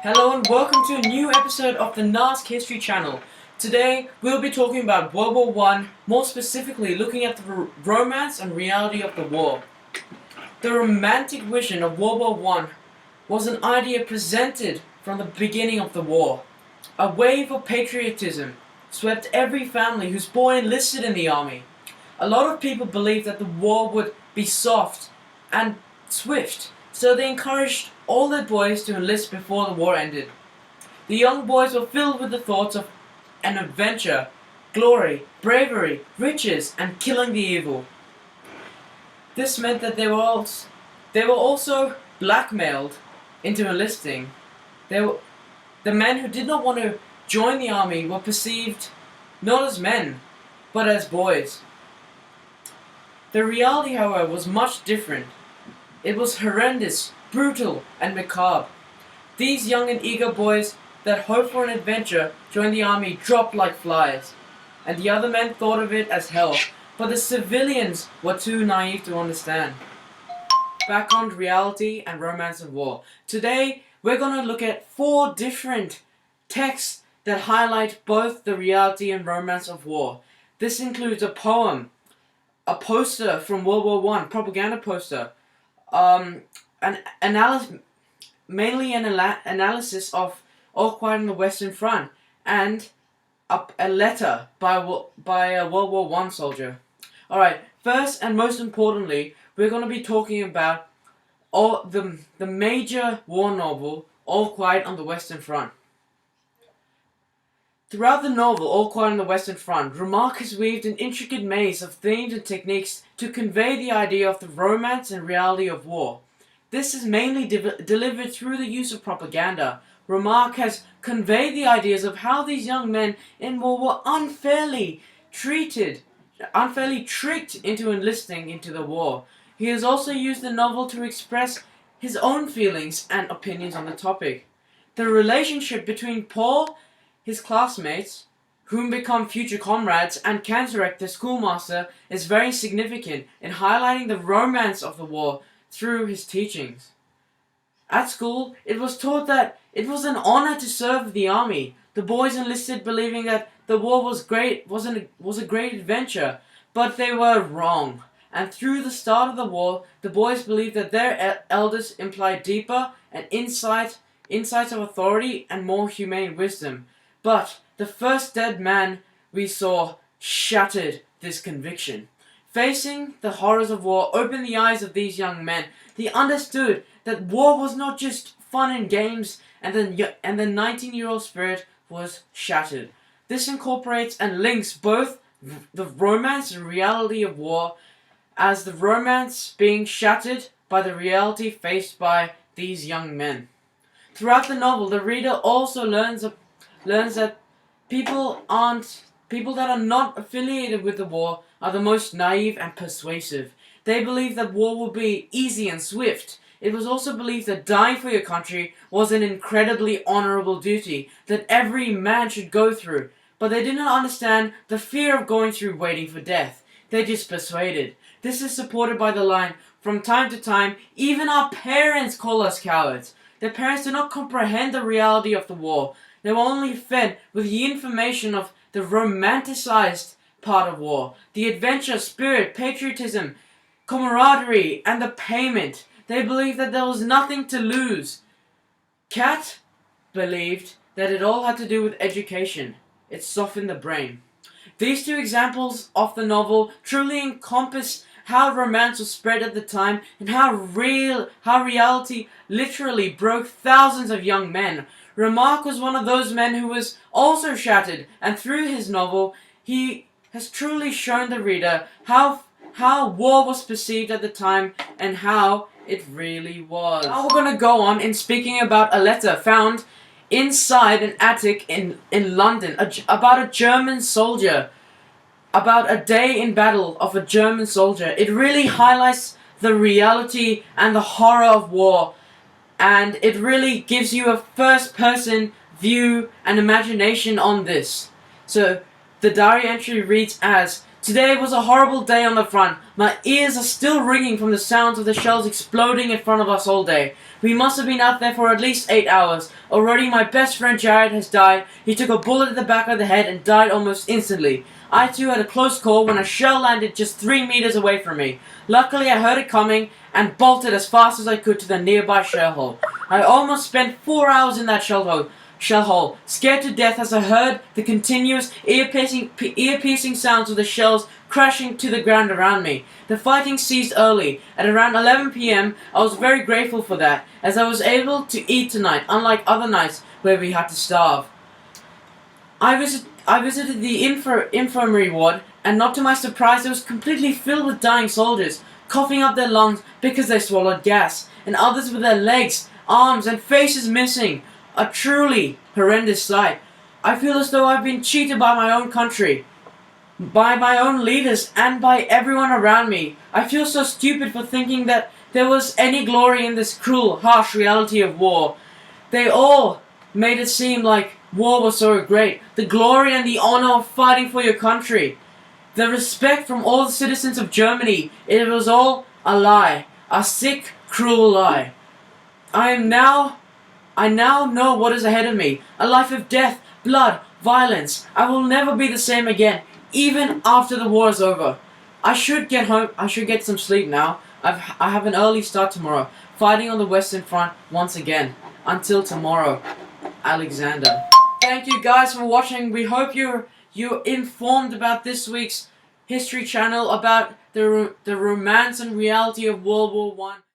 Hello and welcome to a new episode of the N.A.S.K History channel. Today we'll be talking about World War I, more specifically looking at the romance and reality of the war. The romantic vision of World War I was an idea presented from the beginning of the war. A wave of patriotism swept every family whose boy enlisted in the army. A lot of people believed that the war would be soft and swift, so they encouraged all their boys to enlist before the war ended. The young boys were filled with the thoughts of an adventure, glory, bravery, riches, and killing the evil. This meant that they were also blackmailed into enlisting. The men who did not want to join the army were perceived not as men, but as boys. The reality, however, was much different. It was horrendous, brutal, and macabre. These young and eager boys that hoped for an adventure joined the army dropped like flies, and the other men thought of it as hell, but the civilians were too naive to understand. Background, reality, and romance of war. Today, we're going to look at 4 different texts that highlight both the reality and romance of war. This includes a poem, a poster from World War I, propaganda poster, mainly an analysis of All Quiet on the Western Front, and a letter by a World War I soldier. Alright, first and most importantly, we're going to be talking about the major war novel, All Quiet on the Western Front. Throughout the novel, All Quiet on the Western Front, Remarque has weaved an intricate maze of themes and techniques to convey the idea of the romance and reality of war. This is mainly delivered through the use of propaganda. Remarque has conveyed the ideas of how these young men in war were unfairly tricked into enlisting into the war. He has also used the novel to express his own feelings and opinions on the topic. The relationship between Paul, his classmates, whom become future comrades, and Kantarek, the schoolmaster, is very significant in highlighting the romance of the war through his teachings. At school, it was taught that it was an honor to serve the army. The boys enlisted believing that the war was a great adventure, but they were wrong. And through the start of the war, the boys believed that their elders implied deeper and insights of authority and more humane wisdom. But the first dead man we saw shattered this conviction. Facing the horrors of war opened the eyes of these young men. They understood that war was not just fun and games, and the 19-year-old spirit was shattered. This incorporates and links both the romance and reality of war, as the romance being shattered by the reality faced by these young men. Throughout the novel, the reader also learns that people that are not affiliated with the war are the most naive and persuasive. They believe that war will be easy and swift. It was also believed that dying for your country was an incredibly honorable duty that every man should go through. But they did not understand the fear of going through waiting for death. They just persuaded. This is supported by the line, "From time to time, even our parents call us cowards." Their parents did not comprehend the reality of the war. They were only fed with the information of the romanticized part of war, the adventure, spirit, patriotism, camaraderie, and the payment. They believed that there was nothing to lose. Kat believed that it all had to do with education. It softened the brain. These 2 examples of the novel truly encompass how romance was spread at the time and how reality literally broke thousands of young men. Remarque was one of those men who was also shattered, and through his novel, he has truly shown the reader how war was perceived at the time and how it really was. Now we're going to go on in speaking about a letter found inside an attic in London about a German soldier, about a day in battle of a German soldier. It really highlights the reality and the horror of war, and it really gives you a first-person view and imagination on this. So the diary entry reads as, Today was a horrible day on the front. My ears are still ringing from the sounds of the shells exploding in front of us all day. We must have been out there for at least 8 hours. Already my best friend Jared has died. He took a bullet in the back of the head and died almost instantly. I too had a close call when a shell landed just 3 meters away from me. Luckily I heard it coming and bolted as fast as I could to the nearby shell hole. I almost spent 4 hours in that shell hole, scared to death as I heard the continuous ear-piercing sounds of the shells crashing to the ground around me. The fighting ceased early. At around 11 p.m. I was very grateful for that, as I was able to eat tonight, unlike other nights where we had to starve. I visited the infirmary ward, and not to my surprise it was completely filled with dying soldiers, coughing up their lungs because they swallowed gas, and others with their legs, arms and faces missing. A truly horrendous sight. I feel as though I've been cheated by my own country, by my own leaders, and by everyone around me. I feel so stupid for thinking that there was any glory in this cruel, harsh reality of war. They all made it seem like war was so great. The glory and the honor of fighting for your country. The respect from all the citizens of Germany. It was all a lie. A sick, cruel lie. I now know what is ahead of me. A life of death, blood, violence. I will never be the same again, even after the war is over. I should get home. I should get some sleep now. I have an early start tomorrow, fighting on the Western Front once again. Until tomorrow, Alexander. Thank you guys for watching. We hope you're informed about this week's History Channel, about the romance and reality of World War I.